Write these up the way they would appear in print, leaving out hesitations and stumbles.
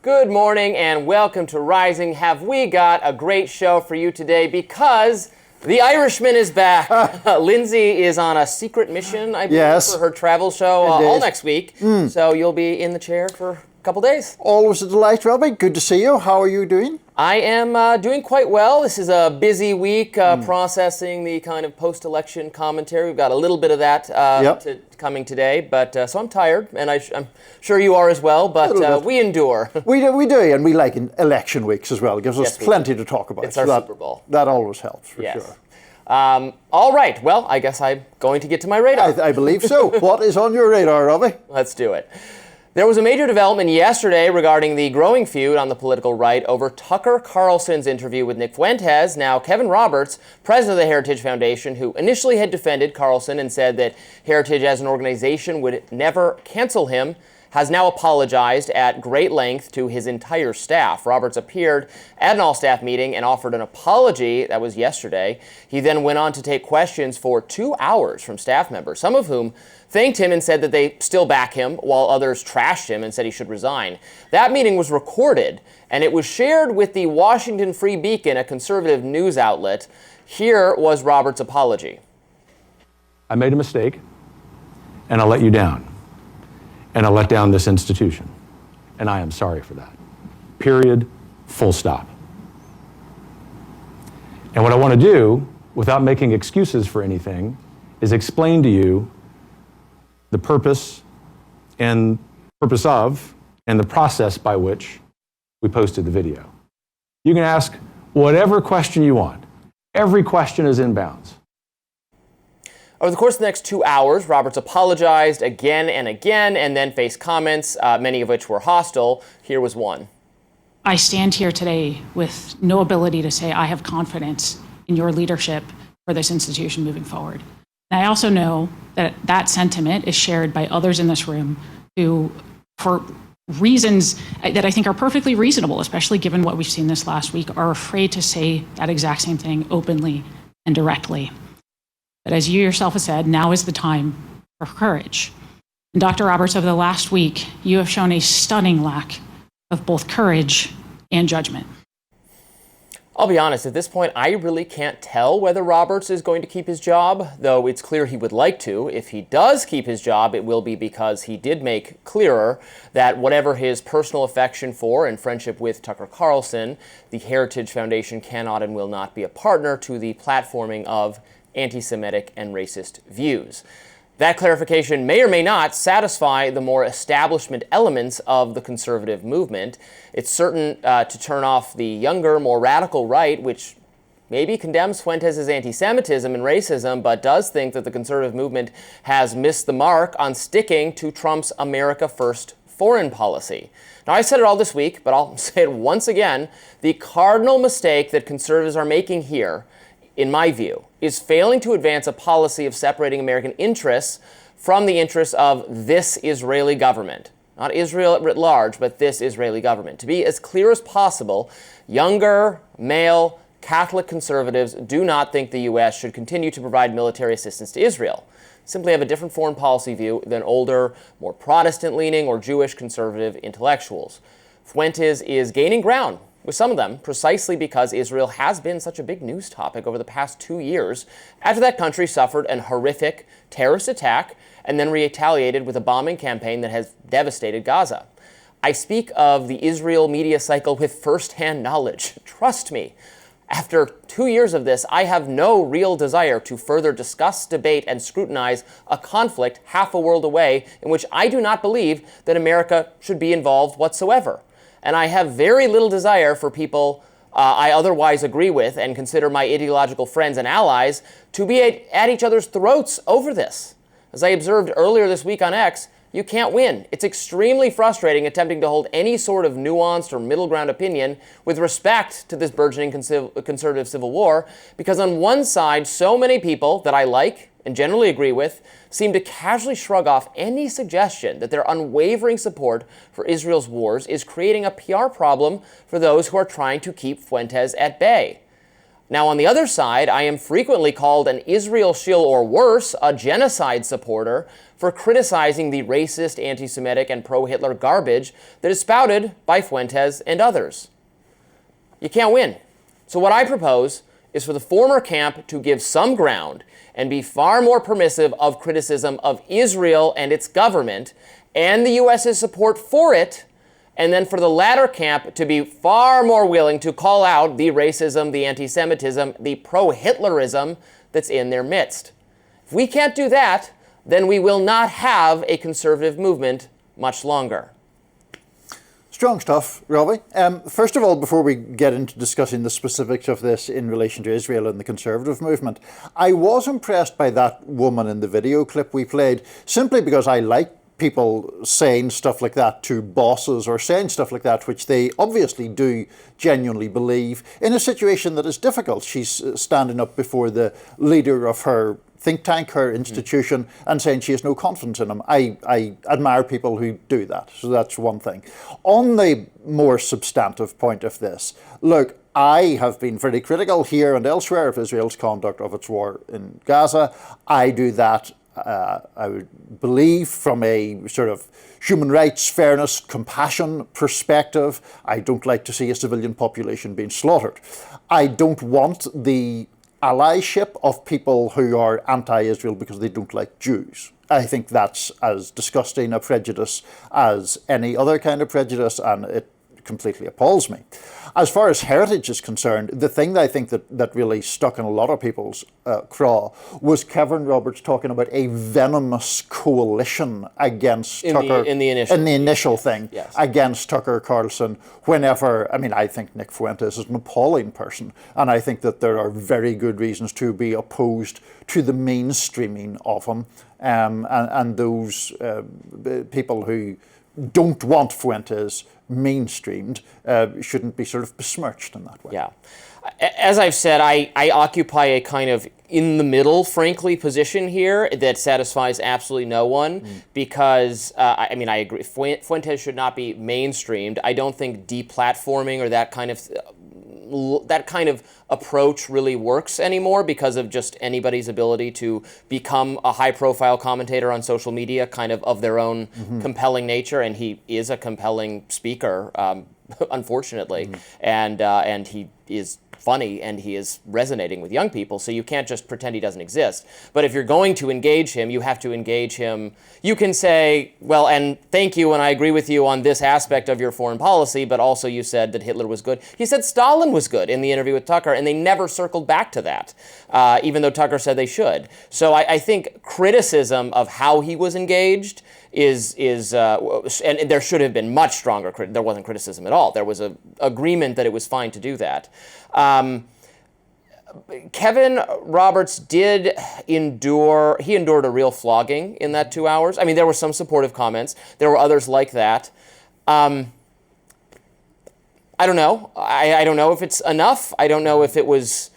Good morning and welcome to Rising. Have we got a great show for you today because the Irishman is back. Lindsay is on a secret mission, I believe, for her travel show all next week. So you'll be in the chair for a couple days. Always a delight, Robby. Good to see you. How are you doing? I am doing quite well. This is a busy week processing the kind of post-election commentary. We've got a little bit of that coming today, but so I'm tired, and I'm sure you are as well, but we endure. We do, and we like election weeks as well. It gives us plenty to talk about. It's our Super Bowl. That always helps, for sure. All right, well, I guess I'm going to get to my radar. I believe so. What is on your radar, Robby? Let's do it. There was a major development yesterday regarding the growing feud on the political right over Tucker Carlson's interview with Nick Fuentes. Now, Kevin Roberts, president of the Heritage Foundation, who initially had defended Carlson and said that Heritage as an organization would never cancel him, has now apologized at great length to his entire staff. Roberts appeared at an all-staff meeting and offered an apology. That was yesterday. He then went on to take questions for 2 hours from staff members, some of whom thanked him and said that they still back him, while others trashed him and said he should resign. That meeting was recorded, and it was shared with the Washington Free Beacon, a conservative news outlet. Here was Roberts' apology. I made a mistake, and I let you down. And I let down this institution. And I am sorry for that. Period. Full stop. And what I want to do, without making excuses for anything, is explain to you the purpose of and the process by which we posted the video. You can ask whatever question you want. Every question is in bounds. Over the course of the next 2 hours, Roberts apologized again and again and then faced comments, many of which were hostile. Here was one. I stand here today with no ability to say I have confidence in your leadership for this institution moving forward. And I also know that that sentiment is shared by others in this room who, for reasons that I think are perfectly reasonable, especially given what we've seen this last week, are afraid to say that exact same thing openly and directly. But as you yourself have said, now is the time for courage. And Dr. Roberts, over the last week, you have shown a stunning lack of both courage and judgment. I'll be honest, at this point, I really can't tell whether Roberts is going to keep his job, though it's clear he would like to. If he does keep his job, it will be because he did make clearer that whatever his personal affection for and friendship with Tucker Carlson, the Heritage Foundation cannot and will not be a partner to the platforming of anti-Semitic and racist views. That clarification may or may not satisfy the more establishment elements of the conservative movement. It's certain to turn off the younger, more radical right, which maybe condemns Fuentes' anti-Semitism and racism, but does think that the conservative movement has missed the mark on sticking to Trump's America First foreign policy. Now, I said it all this week, but I'll say it once again. The cardinal mistake that conservatives are making here, in my view, is failing to advance a policy of separating American interests from the interests of this Israeli government. Not Israel writ large, but this Israeli government. To be as clear as possible, younger, male, Catholic conservatives do not think the U.S. should continue to provide military assistance to Israel. Simply have a different foreign policy view than older, more Protestant-leaning or Jewish conservative intellectuals. Fuentes is gaining ground with some of them, precisely because Israel has been such a big news topic over the past 2 years, after that country suffered an horrific terrorist attack and then retaliated with a bombing campaign that has devastated Gaza. I speak of the Israel media cycle with first-hand knowledge. Trust me. After 2 years of this, I have no real desire to further discuss, debate, and scrutinize a conflict half a world away in which I do not believe that America should be involved whatsoever. And I have very little desire for people I otherwise agree with and consider my ideological friends and allies to be at each other's throats over this. As I observed earlier this week on X, you can't win. It's extremely frustrating attempting to hold any sort of nuanced or middle ground opinion with respect to this burgeoning conservative civil war, because on one side, so many people that I like and generally agree with seem to casually shrug off any suggestion that their unwavering support for Israel's wars is creating a PR problem for those who are trying to keep Fuentes at bay. Now, on the other side, I am frequently called an Israel shill or worse, a genocide supporter, for criticizing the racist, anti-Semitic, and pro-Hitler garbage that is spouted by Fuentes and others. You can't win. So what I propose is for the former camp to give some ground and be far more permissive of criticism of Israel and its government and the U.S.'s support for it, and then for the latter camp to be far more willing to call out the racism, the anti-Semitism, the pro-Hitlerism that's in their midst. If we can't do that, then we will not have a conservative movement much longer. Strong stuff, Robby. First of all, before we get into discussing the specifics of this in relation to Israel and the conservative movement, I was impressed by that woman in the video clip we played, simply because I like people saying stuff like that to bosses, or saying stuff like that which they obviously do genuinely believe in a situation that is difficult. She's standing up before the leader of her think tank, her institution, and saying she has no confidence in him. I admire people who do that, so that's one thing. On the more substantive point of this, look, I have been very critical here and elsewhere of Israel's conduct of its war in Gaza. I do that I would believe from a sort of human rights, fairness, compassion perspective. I don't like to see a civilian population being slaughtered. I don't want the allyship of people who are anti-Israel because they don't like Jews. I think that's as disgusting a prejudice as any other kind of prejudice, and it completely appalls me. As far as heritage is concerned, the thing that I think that really stuck in a lot of people's craw was Kevin Roberts talking about a venomous coalition against Tucker in the initial thing, yes. Against Tucker Carlson. Whenever, I mean, I think Nick Fuentes is an appalling person, and I think that there are very good reasons to be opposed to the mainstreaming of him, and those people who don't want Fuentes mainstreamed shouldn't be sort of besmirched in that way. Yeah. As I've said, I occupy a kind of in the middle, frankly, position here that satisfies absolutely no one because, I agree, Fuentes should not be mainstreamed. I don't think deplatforming or that kind of approach really works anymore because of just anybody's ability to become a high-profile commentator on social media, kind of their own compelling nature, and he is a compelling speaker, unfortunately, and he is funny and he is resonating with young people, so you can't just pretend he doesn't exist. But if you're going to engage him, you have to engage him. You can say, well, and thank you, and I agree with you on this aspect of your foreign policy, but also you said that Hitler was good. He said Stalin was good in the interview with Tucker, and they never circled back to that, even though Tucker said they should. So I think criticism of how he was engaged is and there should have been much stronger. There wasn't criticism at all. There was an agreement that it was fine to do that. Kevin Roberts did endure a real flogging in that 2 hours. I mean, there were some supportive comments. There were others like that. I don't know. I don't know if it's enough. I don't know if it was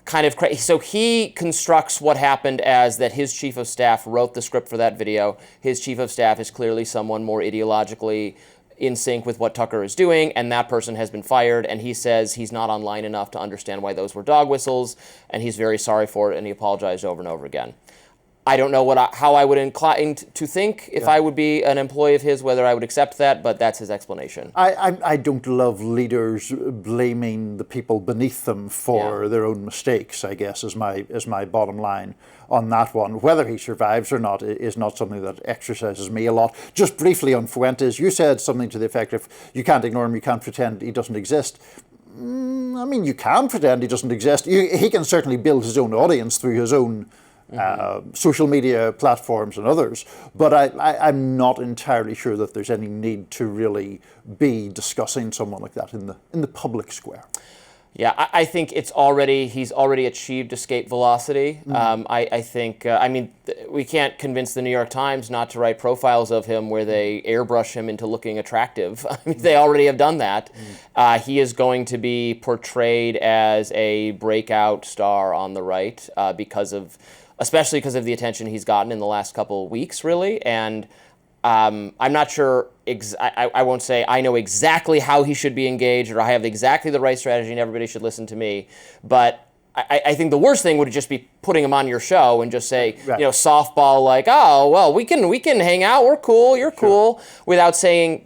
kind of crazy. So he constructs what happened as that his chief of staff wrote the script for that video. His chief of staff is clearly someone more ideologically in sync with what Tucker is doing, and that person has been fired, and he says he's not online enough to understand why those were dog whistles, and he's very sorry for it, and he apologized over and over again. I don't know how I would incline to think if I would be an employee of his, whether I would accept that, but that's his explanation. I don't love leaders blaming the people beneath them for their own mistakes, I guess, is my bottom line on that one. Whether he survives or not is not something that exercises me a lot. Just briefly on Fuentes, you said something to the effect of, you can't ignore him, you can't pretend he doesn't exist. I mean, you can pretend he doesn't exist. He can certainly build his own audience through his own social media platforms and others, but I'm not entirely sure that there's any need to really be discussing someone like that in the public square. Yeah, I think he's already achieved escape velocity. I think, we can't convince the New York Times not to write profiles of him where they airbrush him into looking attractive. I mean, they already have done that. He is going to be portrayed as a breakout star on the right especially because of the attention he's gotten in the last couple of weeks, really. And I'm not sure, I won't say I know exactly how he should be engaged or I have exactly the right strategy and everybody should listen to me, but I think the worst thing would just be putting him on your show and just say, Right. softball like, oh, well, we can hang out, we're cool, you're cool, without saying,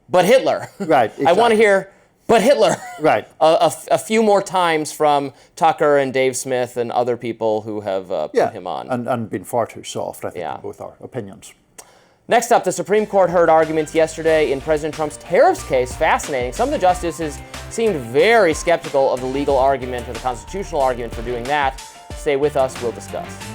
but Hitler. Right, I want to exactly. hear, but Hitler. Right. A few more times from Tucker and Dave Smith and other people who have put him on. And been far too soft, I think, Yeah. in both our opinions. Next up, the Supreme Court heard arguments yesterday in President Trump's tariffs case. Fascinating. Some of the justices seemed very skeptical of the legal argument or the constitutional argument for doing that. Stay with us, we'll discuss.